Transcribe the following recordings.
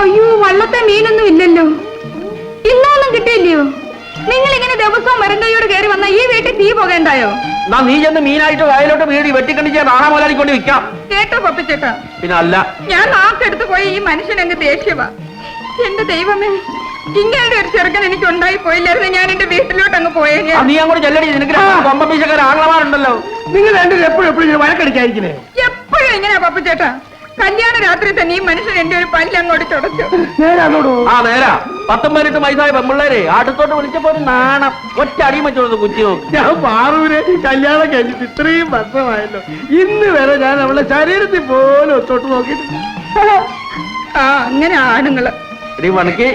അയ്യോ, വള്ളത്തെ മീനൊന്നും ഇല്ലല്ലോ. ഇന്നൊന്നും കിട്ടിയില്ലയോ? നിങ്ങൾ ഇങ്ങനെ ദിവസവും മരങ്കയോട് കയറി വന്ന ഈ വീട്ടിൽ തീ പോകേണ്ടായോ? നീ ചെന്ന് മീനായിട്ട് വയലോട്ട് വീടി വെട്ടിക്കണ്ടിച്ച് നാളെ മുതലാളിക്കൊണ്ട് വിൽക്കാം. കേട്ടോ പപ്പിച്ചേട്ടാ? പിന്നെ അല്ല, ഞാൻ നാക്കെടുത്ത് പോയി ഈ മനുഷ്യനെങ്ങ് ദേഷ്യവാ. എന്റെ ദൈവമേ, ഇങ്ങനെ ഒരു ചെറുക്കൻ എനിക്ക് ഉണ്ടായി പോയില്ലായിരുന്നു, ഞാൻ എന്റെ വീട്ടിലോട്ട് അങ്ങ് പോയേ. നീ അങ്ങോട്ട് ചെല്ലടി, നിനക്ക് കൊമ്പീശക്കാർ ആംഗ്ലമാരുണ്ടല്ലോ. നിങ്ങൾ രണ്ടും എപ്പോഴും വഴക്കടിക്കായിരിക്കുന്നേ. എപ്പോഴും ഇങ്ങനെയാ പപ്പിച്ചേട്ടാ. കല്യാണ രാത്രി തന്നെ ഈ മനുഷ്യൻ എന്റെ ഒരു പല്ല് അങ്ങോട്ട് ചുടച്ചു. ആ നേരാ, 18 വയസ്സായ പെമ്പിള്ളേരെ അടുത്തോട്ട് വിളിച്ചപ്പോ ഒരു നാണം ഒറ്റ അടിയും വെച്ചോളൂ കുച്ചി നോക്കി. ഞാൻ പാറുവിനെ കല്യാണം കഴിഞ്ഞിട്ട് ഇത്രയും വർഷമായല്ലോ, ഇന്ന് വരെ ഞാൻ അവളുടെ ശരീരത്തിൽ പോലും ഒത്തോട്ട് നോക്കിയിട്ടില്ല. ആ അങ്ങനെ ആണുങ്ങള്. എടി മണിക്ക്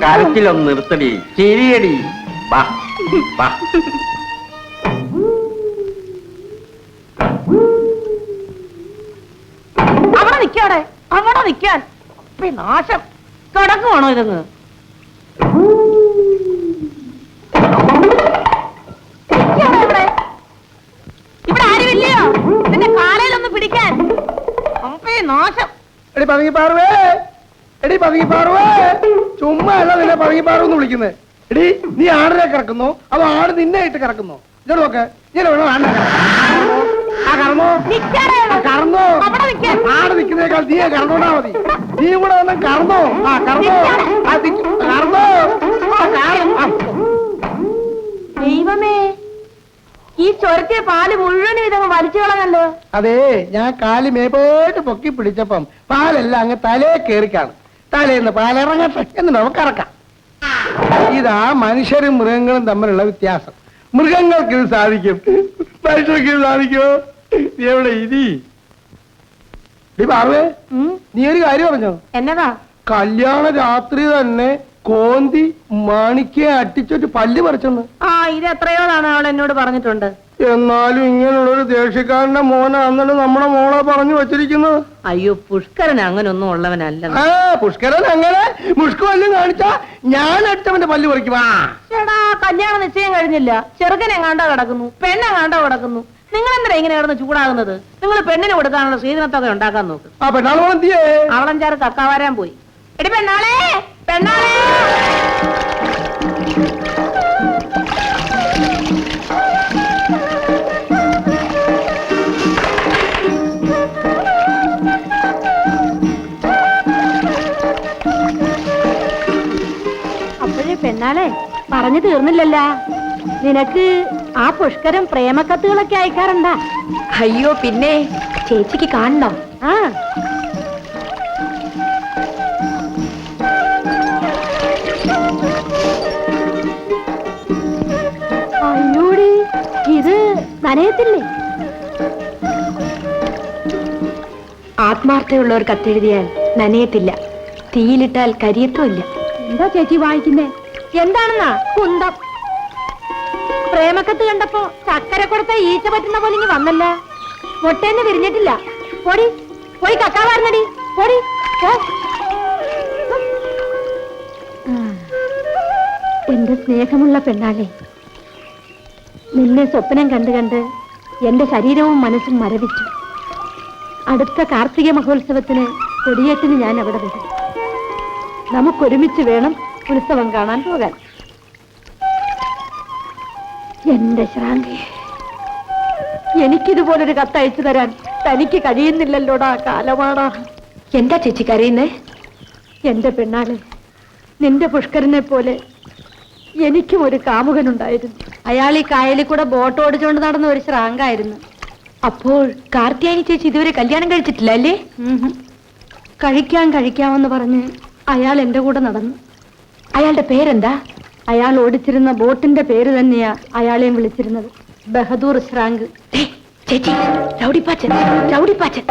കരച്ചിലൊന്ന് നിർത്തടി, ചിരിയടി. വാ വാ. അവിടെ നിൽക്കാടെ, അവിടെ നിൽക്കാൻ നാശം കിടക്കുവാണോ ഇതങ്ങ്? ഇവിടെ ഇവിടെ ആരുമില്ലയോ എന്റെ കാലയിലൊന്ന് പിടിക്കാൻ? നാശം. എടി പതുങ്ങി പാറുവേ, എടി പതുങ്ങി പാറുവേ. ചുമ്മാ അല്ല നിന്നെ പതുങ്ങി പാറുവെന്ന് വിളിക്കുന്നത്. എടി, നീ ആടിനെ കിടക്കുന്നോ അതോ ആട് നിന്നെ ഇട്ട് കിടക്കുന്നോ? ഇതോട് നോക്ക്, ഇങ്ങനെ വേണോ ആടിനെ കറന്നോ? കറന്നോ? ആട് നിൽക്കുന്നേക്കാൾ നീ കറന്നോണ്ടാ മതി. നീ കൂടെ വന്ന് കറന്നോ? ആ കറന്നോ, കറന്നോ. ദൈവമേ, ഈ ചൊരത്തിയ പാല് മുഴുവനും ഇതങ്ങ് വലിച്ചു കളഞ്ഞല്ലോ. അതെ, ഞാൻ കാല് മേപ്പോട്ട് പൊക്കി പിടിച്ചപ്പം പാലെല്ലാം അങ്ങ് തലേ കയറിക്കാണ്. തലേന്ന് പാലിറങ്ങട്ടെ എന്ന് നമുക്ക് ഇറക്കാം. ഇതാ മനുഷ്യരും മൃഗങ്ങളും തമ്മിലുള്ള വ്യത്യാസം. മൃഗങ്ങൾക്ക് ഇത് സാധിക്കും, മനുഷ്യർക്ക് ഇത് സാധിക്കുമോ? നീ എവിടെ ഇനി പാർവേ, നീ ഒരു കാര്യം പറഞ്ഞോ? എന്നതാ? കല്യാണ രാത്രി തന്നെ കോന്തി മാണിക്കെ അട്ടിച്ചൊരു പല്ല് പറിച്ചെന്ന്. ആ, ഇത് എത്രയോ തവണ അവൾ എന്നോട് പറഞ്ഞിട്ടുണ്ട്. എന്നാലും ഇങ്ങനെയുള്ളൊരു ദേഷ്യക്കാരന്റെ മോനാന്നല്ലോ നമ്മുടെ മോളെ പറഞ്ഞു വെച്ചിരിക്കുന്നത്. അയ്യോ, പുഷ്കരൻ അങ്ങനൊന്നും ഉള്ളവനല്ല. ആ, പുഷ്കരൻ അങ്ങനെ മുഷ്കു വല്ലതും കാണിച്ചാ ഞാൻ അടുത്തവന്റെ പല്ല് പറിക്കുവാ. ചേടാ, കല്യാണ നിശ്ചയം കഴിഞ്ഞില്ല, ചെറുക്കനെങ്ങാണ്ടോ കിടക്കുന്നു, പെണ്ണെങ്ങാണ്ടോ കിടക്കുന്നു. നിങ്ങൾ എന്തിനാ ഇങ്ങനെ കിടന്ന് ചൂടാകുന്നത്? നിങ്ങൾ പെണ്ണിന് കൊടുക്കാനുള്ള സ്വീകരണത്തൊക്കെ ഉണ്ടാക്കാൻ നോക്ക്. ആ പെണ്ണാളെ എന്തിയേ? അവളഞ്ചാറ് കക്കാവാരാൻ പോയി. എടി പെണ്ണാളെ, പെണ്ണാളെ. അപ്പോഴേ പെണ്ണാളെ, പറഞ്ഞു തീർന്നില്ലല്ല. നിനക്ക് ആ പുഷ്കരം പ്രേമക്കത്തുകളൊക്കെ അയക്കാറുണ്ടാ? അയ്യോ പിന്നെ, ചേച്ചിക്ക് കാണണോ? ആ, അയ്യോടി, ഇത് നനയത്തില്ലേ? ആത്മാർത്ഥമുള്ളവർ കത്തെഴുതിയാൽ നനയത്തില്ല, തീയിലിട്ടാൽ കരിയത്തുമില്ല. എന്താ ചേച്ചി വായിക്കുന്നേ? എന്താണെന്നാ? കുന്തം. പ്രേമക്കത്ത് കണ്ടപ്പോ ചക്കര കൊടുത്ത ഈച്ച പറ്റുന്ന പോലെ ഇനി വന്നല്ല. മുട്ടേന്ന് വിരിഞ്ഞിട്ടില്ല. പോടി, പോയി കക്കാവാർന്നടി, പോടി. എന്റെ സ്നേഹമുള്ള പെണ്ണാളെ, നിന്നെ സ്വപ്നം കണ്ട് കണ്ട് എന്റെ ശരീരവും മനസ്സും മരവിച്ചു. അടുത്ത കാർത്തിക മഹോത്സവത്തിന് കൊടിയേറ്റിന് ഞാൻ അവിടെ വരും. നമുക്കൊരുമിച്ച് വേണം ഉത്സവം കാണാൻ പോകാൻ. എന്റെ ശ്രാന്തി, എനിക്കിതുപോലൊരു കത്തയച്ചു തരാൻ തനിക്ക് കഴിയുന്നില്ലല്ലോടാ കാലമാടാ. എന്താ ചേച്ചി കരയുന്നേ? എന്റെ പെണ്ണാളെ, നിന്റെ പുഷ്കരനെ പോലെ എനിക്കും ഒരു കാമുകനുണ്ടായിരുന്നു. അയാൾ ഈ കായലിൽ കൂടെ ബോട്ട് ഓടിച്ചുകൊണ്ട് നടന്ന ഒരു ശ്രാങ്കായിരുന്നു. അപ്പോൾ കാർത്തിയാനി ചേച്ചി ഇതുവരെ കല്യാണം കഴിച്ചിട്ടില്ല അല്ലേ? കഴിക്കാമെന്ന് പറഞ്ഞ് അയാൾ എന്റെ കൂടെ നടന്നു. അയാളുടെ പേരെന്താ? അയാൾ ഓടിച്ചിരുന്ന ബോട്ടിന്റെ പേര് തന്നെയാ അയാളെയും വിളിച്ചിരുന്നത്, ബഹദൂർ ശ്രാങ്ക്. ചേച്ചി, രൗഡിപ്പാച്ചൻ, രൗഡിപ്പാച്ചൻ.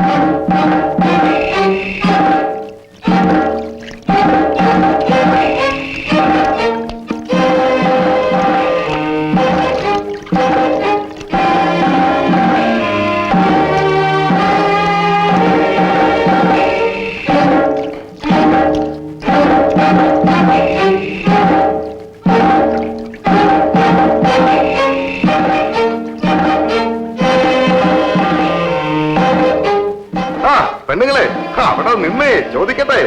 പെണ്ണുങ്ങളെ അവിടെ നിന്നേ ചോദിക്കട്ടെ.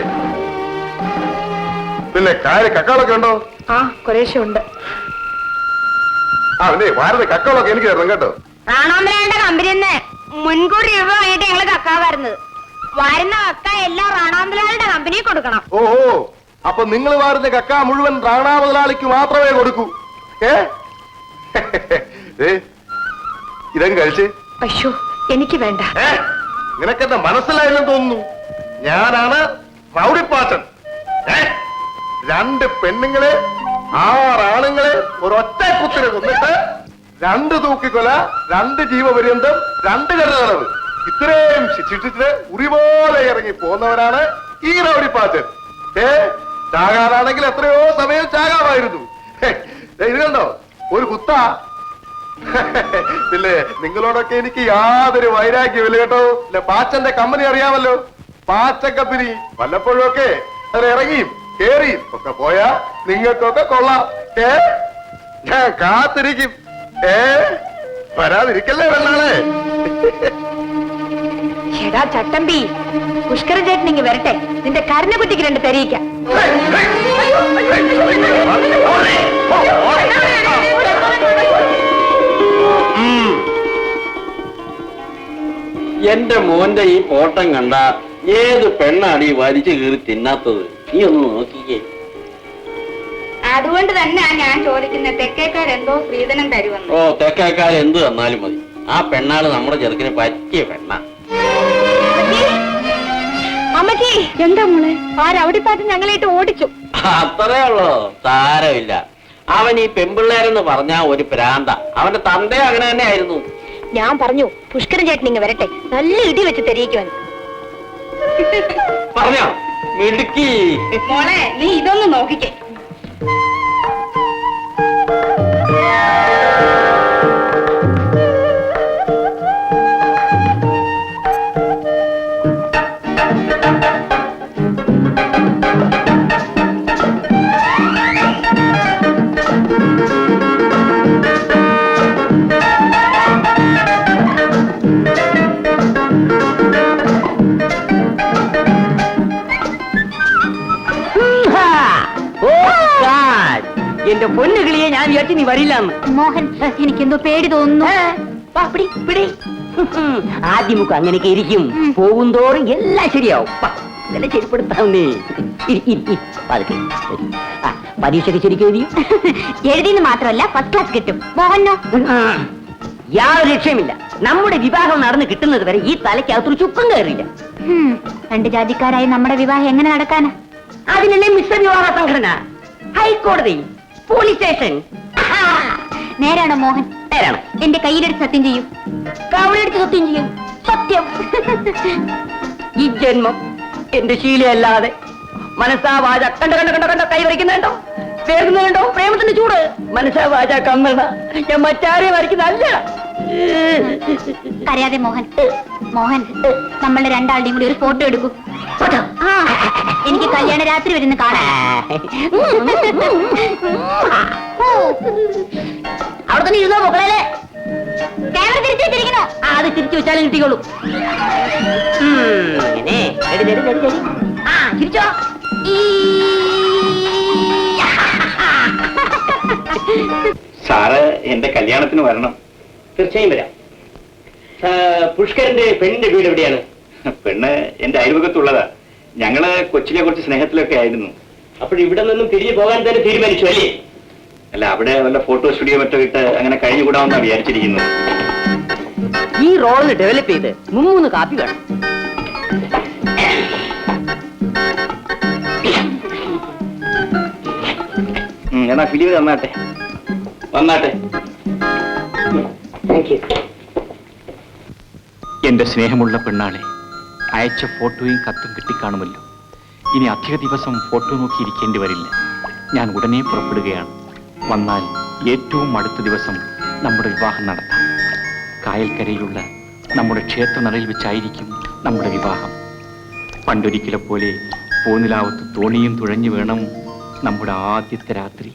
പിന്നെ കക്കാളൊക്കെ ഉണ്ടോ? ആ കുറേശ്ശെ ഉണ്ട്. പിന്നെ വാരത്തെ കക്കാളൊക്കെ എനിക്ക് തരണം കേട്ടോ. റാണാമ്പലയുടെ കമ്പനിന്ന് മുൻകൂർ രൂപ വാങ്ങിയിട്ട് ഞങ്ങള് കക്കാ വരുന്നത്. വരുന്ന കക്ക എല്ലാം റാണാമ്പലയുടെ കമ്പനി കൊടുക്കണം. ഓഹോ, അപ്പൊ നിങ്ങൾ വാരുന്ന കക്ക മുഴുവൻ റാണാ മുതലാളിക്ക് മാത്രമേ കൊടുക്കൂ. ഇതങ്ങ് കഴിച്ച്. അയ്യോ എനിക്ക് വേണ്ട. നിനക്കെന്താ മനസ്സിലായില്ലെന്ന് തോന്നുന്നു. ഞാനാണ് റൗഡിപ്പാച്ചൻ. 2 പെണ്ണുങ്ങളെ 6 ആണുങ്ങളെ ഒരൊറ്റ കുത്തിനെ കൊന്നിട്ട് 2 തൂക്കിക്കൊല, 2 ജീവപര്യന്തം, 2 കരുതളവ്, ഇത്രയും ശിക്ഷിച്ചിട്ട് ഉറിപോലെ ഇറങ്ങി പോന്നവരാണ് ഈ റൗഡിപ്പാച്ചൻ. ചാകാനാണെങ്കിൽ എത്രയോ സമയം ചാകാമായിരുന്നു. ഇത് കണ്ടോ ഒരു കുത്ത. പിന്നെ നിങ്ങളോടൊക്കെ എനിക്ക് യാതൊരു വൈരാഗ്യമില്ല കേട്ടോ. പാച്ചന്റെ കമ്പനി അറിയാമല്ലോ, പാച്ചൻ കമ്പനി. വല്ലപ്പോഴും ഒക്കെ അത് ഇറങ്ങിയും കേറിയും ഒക്കെ പോയാ നിങ്ങൾക്കൊക്കെ കൊള്ളാം. ഞാൻ കാത്തിരിക്കും. വരാതിരിക്കല്ലേ വെള്ളാളെ. എടാ ചട്ടമ്പി, പുഷ്കരൻ ചേട്ടൻ ഇങ്ങ് വരട്ടെ, നിന്റെ കരഞ്ഞ കുറ്റിക്ക് 2 തെരയിക്കാം. എന്റെ മോന്റെ ഈ പോട്ടം കണ്ട ഏത് പെണ്ണാണ് ഈ വലിച്ചു കീറി തിന്നാത്തത്? നീ ഒന്ന് നോക്കിക്കേ. അതുകൊണ്ട് തന്നെ ഞാൻ ചോദിക്കുന്ന തെക്കേക്കാരെന്തോ സ്ത്രീധനം തരുമെന്ന്. ഓ, തെക്കേക്കാർ എന്ത് തന്നാലും മതി. ആ പെണ്ണാണ് നമ്മുടെ ചെറുക്കിന് പറ്റിയ പെണ്ണ. അമ്മച്ചി എന്താ മോളെ? ആ രൗഡിപ്പാട്ട് ഞങ്ങളായിട്ട് ഓടിച്ചു. അത്രേ ഉള്ളോ? സാരമില്ല. അവൻ ഈ പെമ്പിള്ളേരെന്ന് പറഞ്ഞ ഒരു പ്രാന്ത. അവന്റെ തന്ത അങ്ങനെ തന്നെ ആയിരുന്നു. ഞാൻ പറഞ്ഞു പുഷ്കരൻ ചേട്ടൻ ഇങ്ങ് വരട്ടെ, നല്ല ഇടി വെച്ച് തെരയിക്കുവാൻ. പറഞ്ഞോ മിടുക്കി. മോളെ നീ ഇതൊന്ന് നോക്കിക്കേ. എന്റെ പൊന്നുകിളിയെ ഞാൻ വിചാരിച്ചു നീ വരില്ലെന്ന്. മോഹൻ എനിക്കെന്തോ പേടി തോന്നുന്നു. ആദ്യമൊക്കെ അങ്ങനെയൊക്കെ ഇരിക്കും, പോകും തോറും എല്ലാം ശരിയാവും. ഇതെല്ലാം ശരിപ്പെടുത്താവുന്നേ. പരീക്ഷയ്ക്ക് ശരിക്കും എഴുതി? എഴുതിന്ന് മാത്രമല്ല ഫസ്റ്റ് ക്ലാസ് കിട്ടും. മോഹനോ? യാതൊരു ലക്ഷ്യമില്ല. നമ്മുടെ വിവാഹം നടന്ന് കിട്ടുന്നത് വരെ ഈ തലയ്ക്കകത്തൊരു ചുക്കും കയറിയില്ല. 2 ജാതിക്കാരായി നമ്മുടെ വിവാഹം എങ്ങനെ നടക്കാനാ? അതിനല്ലേ മിശ്ര വിവാഹ സംഘടന, ഹൈക്കോടതി, പോലീസ് സ്റ്റേഷൻ. നേരാണോ മോഹൻ? നേരാണ്. എന്റെ കയ്യിലെടുത്ത് സത്യം ചെയ്യൂ. കവളെടുത്ത് സത്യം ചെയ്യും. സത്യം. ഈ ജന്മം എന്റെ ശീലയല്ലാതെ മനസ്സാ വാച കണ്ട കണ്ട കണ്ട കണ്ട കൈ വരയ്ക്കുന്നുണ്ടോ, വേർക്കുന്നുണ്ടോ പ്രേമത്തിന്റെ ചൂട്. മനസ്സാ വാച കമ്മണ ഞാൻ മറ്റാരെയും വരയ്ക്കുന്നല്ല. കരയാതെ മോഹൻ. മോഹൻ, നമ്മളുടെ 2 ആളുടെയും കൂടി ഒരു ഫോട്ടോ എടുക്കൂ. എനിക്ക് കല്യാണ രാത്രി വരുന്ന കാണാം. അവിടെ തന്നെ ഇരുന്നോ മക്കളെ. ക്യാമറ തിരിച്ചു വെച്ചിരിക്കണോ? അത് തിരിച്ചു വെച്ചാലും കിട്ടിക്കോളൂ. ഇങ്ങനെ ചിരിച്ചോ. സാറ് എന്റെ കല്യാണത്തിന് വരണം. തീർച്ചയായും വരാം. പുഷ്കരന്റെ പെണ്ണിന്റെ വീട് എവിടെയാണ്? പെണ്ണ് എന്റെ അയൽവകത്തുള്ളതാ. ഞങ്ങള് കൊച്ചിലെ കുറച്ച് സ്നേഹത്തിലൊക്കെ ആയിരുന്നു. അപ്പോൾ ഇവിടെ നിന്നും തിരിഞ്ഞു പോകാൻ തന്നെ തീരുമാനിച്ചു അല്ലേ? അല്ല, അവിടെ വല്ല ഫോട്ടോ സ്റ്റുഡിയോ മറ്റോ ഇട്ട് അങ്ങനെ കഴിഞ്ഞുകൂടാമെന്നാണ് വിചാരിച്ചിരിക്കുന്നത്. ഈ റോളിന് ഡെവലപ്പ് ചെയ്ത് 3 കാപ്പി വേണം. എന്നാ ഫിലിം തന്നാട്ടെ. വന്നാട്ടെ. എന്റെ സ്നേഹമുള്ള പെണ്ണാളെ, അയച്ച ഫോട്ടോയും കത്തും കിട്ടിക്കാണുമല്ലോ. ഇനി അധിക ദിവസം ഫോട്ടോ നോക്കിയിരിക്കേണ്ടി വരില്ല. ഞാൻ ഉടനെ പുറപ്പെടുകയാണ്. വന്നാൽ ഏറ്റവും അടുത്ത ദിവസം നമ്മുടെ വിവാഹം നടത്താം. കായൽക്കരയിലുള്ള നമ്മുടെ ക്ഷേത്രനടയിൽ വെച്ചായിരിക്കും നമ്മുടെ വിവാഹം. പണ്ടൊരിക്കലെ പോലെ പൂനിലാവത്ത് തോണിയും തുഴഞ്ഞു വേണം നമ്മുടെ ആദ്യത്തെ രാത്രി.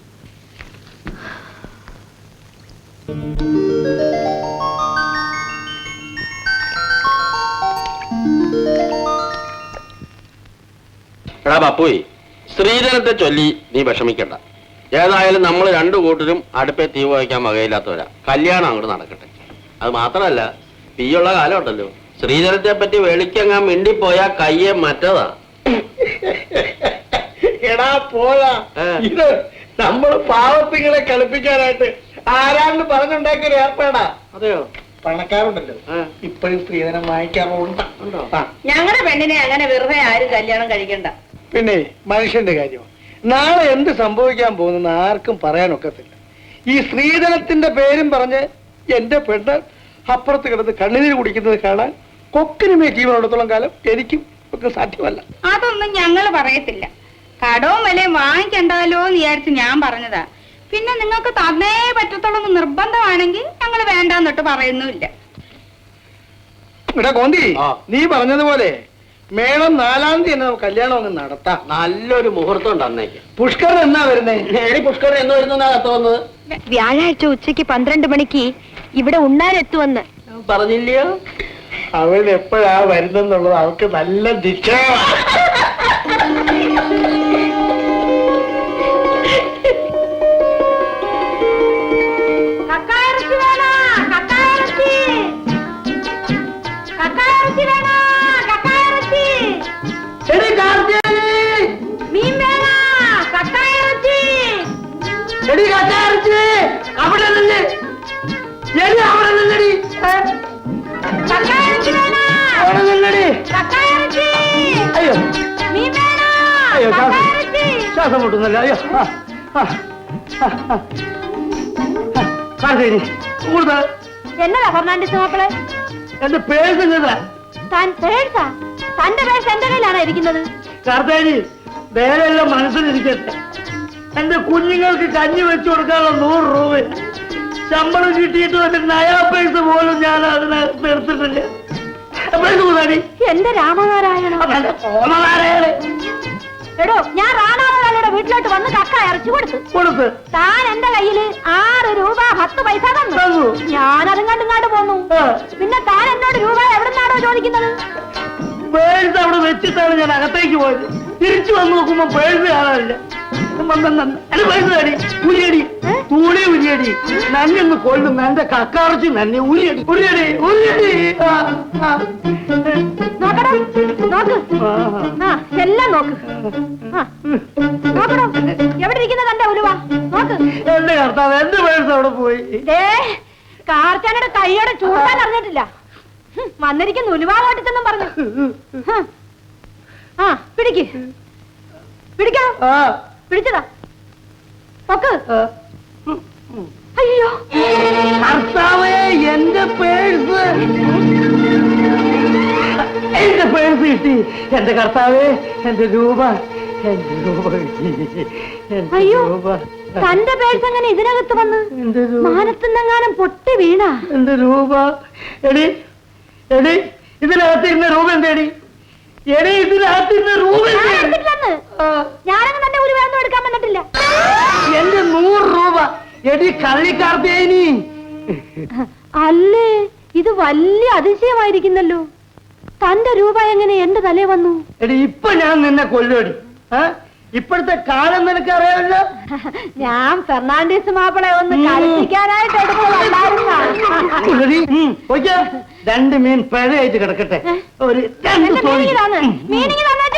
എടാ പപ്പുയി, സ്ത്രീധനത്തെ ചൊല്ലി നീ വിഷമിക്കണ്ട. ഏതായാലും നമ്മൾ രണ്ടു കൂട്ടരും അടുപ്പേ തീ വയ്ക്കാൻ വകയില്ലാത്തവരാ. കല്യാണം അങ്ങോട്ട് നടക്കട്ടെ. അത് മാത്രമല്ല, തീയുള്ള കാലം ഉണ്ടല്ലോ. സ്ത്രീധനത്തെ പറ്റി വെളിക്കങ്ങാൻ മിണ്ടിപ്പോയാ കയ്യെ മറ്റതാ. എടാ പോരാ, ഇത് നമ്മള് പാവത്തിങ്ങളെ കളിപ്പിക്കാനായിട്ട് ആരാണ്ട് പറഞ്ഞുണ്ടാക്കിയൊരു ഏർപ്പാടാ. അതെയോ? പണക്കാരുണ്ടല്ലോ ഇപ്പോഴും സ്ത്രീധനം വാങ്ങിക്കാറുണ്ടോ? ഞങ്ങളുടെ പെണ്ണിനെ അങ്ങനെ വെറുതെ ആരും കല്യാണം കഴിക്കണ്ട. പിന്നെ മനുഷ്യന്റെ കാര്യം നാളെ എന്ത് സംഭവിക്കാൻ പോകുന്നെന്ന് ആർക്കും പറയാനൊക്കത്തില്ല. ഈ സ്ത്രീധനത്തിന്റെ പേരും പറഞ്ഞ് എന്റെ പെണ്ണ് അപ്പുറത്ത് കിടന്ന് കണ്ണുനീര് കുടിക്കുന്നത് കാണാൻ കൊക്കിനുമേ ജീവനോടത്തോളം കാലം എനിക്കും ഒക്കെ സാധ്യമല്ല. അതൊന്നും ഞങ്ങൾ പറയത്തില്ല. കടവും വിലയും വാങ്ങിക്കണ്ടല്ലോ എന്ന് വിചാരിച്ച് ഞാൻ പറഞ്ഞതാ. പിന്നെ നിങ്ങൾക്ക് തന്നേ പറ്റത്തുള്ളൂ നിർബന്ധമാണെങ്കിൽ ഞങ്ങൾ വേണ്ടാന്നിട്ട് പറയുന്നുമില്ല. ഇവിടെ കോന്തി, നീ പറഞ്ഞതുപോലെ മേളം 4-ാം തീയതി തന്നെ കല്യാണം അങ്ങ് നടത്താം. നല്ലൊരു മുഹൂർത്തം ഉണ്ട് അന്നേക്ക്. പുഷ്കരൻ എന്നാ വരുന്നേ? പുഷ്കരൻ എന്ന് വരുന്ന തോന്നുന്നത് വ്യാഴാഴ്ച ഉച്ചയ്ക്ക് 12 മണിക്ക് ഇവിടെ ഉണ്ണാനെത്തുവന്ന് പറഞ്ഞില്ലയോ? അവൻ എപ്പോഴാ വരുന്നെന്നുള്ളത് അവൾക്ക് നല്ല നിശ്ചയമാണ്. അവിടെ നിന്ന് അവിടെ നിന്നടി അവിടെ നിന്നടി. അയ്യോ അയ്യോ ശ്വാസം മുട്ടുന്നല്ലോ. അയ്യോ കാർത്തേനി കൂടുതൽ എന്നതാ ഫെർണാണ്ടിസ് മാപ്പിളെ? എന്റെ പേഴ്സ് പേഴ്സാ? തന്റെ പേഴ്സ് എന്റെ കയ്യിലാണോ ഇരിക്കുന്നത്? കാർത്തേനി വേറെല്ലാം മനസ്സിലിരിക്കട്ടെ. എന്റെ കുഞ്ഞുങ്ങൾക്ക് കഞ്ഞി വെച്ചു കൊടുക്കാനുള്ള 100 രൂപ ശമ്പളം കിട്ടിയിട്ട് ഒരു നയാ പൈസ പോലും ഞാൻ അതിനകത്ത് എടുത്തിട്ടില്ല. എന്റെ രാമനാരായണ, എടോ ഞാൻ റാണാമലാലയുടെ വീട്ടിലോട്ട് വന്ന് കക്ക ഇറച്ചി കൊടുത്ത് താൻ എന്റെ കയ്യില് 6 രൂപ 10 പൈസ തന്നു. ഞാനതും കണ്ടിങ്ങാണ്ട് പോന്നു. പിന്നെ താൻ എന്നോട് രൂപ എവിടുന്നാണോ ചോദിക്കുന്നത്? പേഴ്സ് അവിടെ വെച്ചിട്ടാണ് ഞാൻ അകത്തേക്ക് പോയത്. തിരിച്ചു വന്ന് നോക്കുമ്പോ പേഴ്സ് കാണാനില്ല. നന്നൊന്ന് കൊല്ലും എന്റെ കക്കാറച്ച് നന്നെ ഉരിയടി ഉരിയടി ഉരിയടി. നോക്കടാ നോക്ക്, എല്ലാം നോക്ക്. നോക്കടോ എവിടെ ഇരിക്കുന്ന തന്റെ ഉലുവ നോക്ക്. എന്റെ കർത്താവ് എന്റെ പേഴ്സ് അവിടെ പോയി. കാർച്ചാനയുടെ കൈയോടെ ചൂടാൻ അറിഞ്ഞിട്ടില്ല. വന്നിരിക്കുന്ന ഉലുവ ഓട്ടിച്ചെന്നും പറഞ്ഞു. പിടിക്ക് പിടിക്കോ പിടിച്ചതാ നോക്ക്. അയ്യോ കർത്താവേ എന്റെ പേഴ്സ് കിട്ടി. എന്റെ കർത്താവേ എന്റെ രൂപ കിട്ടി. അയ്യോ തന്റെ പേഴ്സ് എങ്ങനെ ഇതിനകത്ത് വന്ന്? മാനത്തുന്നെങ്ങാനും പൊട്ടി വീണ? എന്റെ രൂപ എടി എടി ഇതിനകത്തിരുന്ന രൂപ എന്തേടി? എടി ഇതിനകത്തിരുന്ന രൂപ ഞാനങ്ങ് തന്റെ ഒരു വേറൊന്നും എടുക്കാൻ വന്നിട്ടില്ല. എന്റെ 100 രൂപ എടി കള്ളിക്കാർത്തേനി. അല്ലേ ഇത് വലിയ അതിശയമായിരിക്കുന്നല്ലോ. തന്റെ രൂപ എങ്ങനെ എന്റെ തലേ വന്നു? എടി ഇപ്പൊ ഞാൻ നിന്നെ കൊല്ലുവടി. ഇപ്പോഴത്തെ കാലം നിനക്ക് അറിയാമല്ലോ. ഞാൻ ഫെർണാണ്ടിസ് മാപ്പിളെ ഒന്ന് കളിപ്പിക്കാനായിട്ട് എടുത്തതല്ലായിരുന്ന. 2 മീൻ പഴയായിട്ട് കിടക്കട്ടെ. ഒരു 2 മീനിങ് തന്നെ